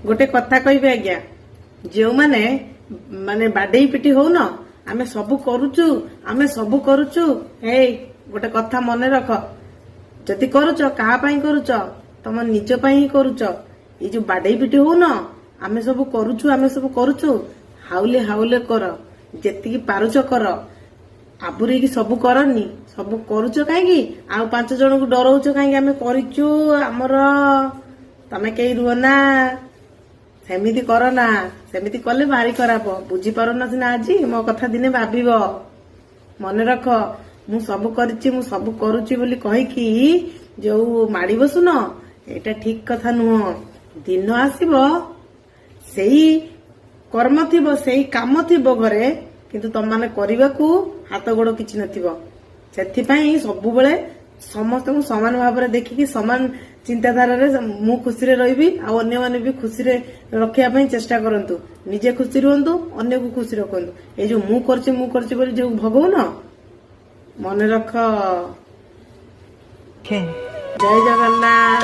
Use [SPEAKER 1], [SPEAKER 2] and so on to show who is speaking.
[SPEAKER 1] गोटे कथा कहबे आज्ञा जो माने माने बाडेई पिटी होउन आमे सबु करूचु आमे सबु करूचु हे गोटे कथा मने रख जदि करूच कहा पाई करूच तम निज पाई ही करूच ये जो बाडेई पिटी होउन आमे सबु करूचु हाउले हाउले कर जेतिकी पारुच कर आबुरी की सबु करनी सबु करूच कहीं आ 5 जन को डरौच कहीं आमे करिचु हमर तमे कई रुह ना सेमिति कर ना सेमिति कले भारी खराब बुझी पार ना सिना आज मो कथा दिने भाबिब मन रख मु सबु करिछि मु सबु करूछि बोली कहिकी जो माड़ी बसुन एटा ठीक कथा नुह दिन आसीबो सेही कर्म थिबो सेही काम थिबो घरे किंतु तम माने करबाकू हाथ गोड़ किछि नथिबो सेथि पई सबु बेले समस्त को समान भाव में देखिकी समान चिंताधारा रे मु खुशी रे रहिबी आ अन्य माने भी खुशी रे रखिया पई चेष्टा करंतु निजे खुशी रहंतु अन्य को खुशी रखंतु ए जो मु करछि बोली जो भगव न मन रख जय जगन्नाथ।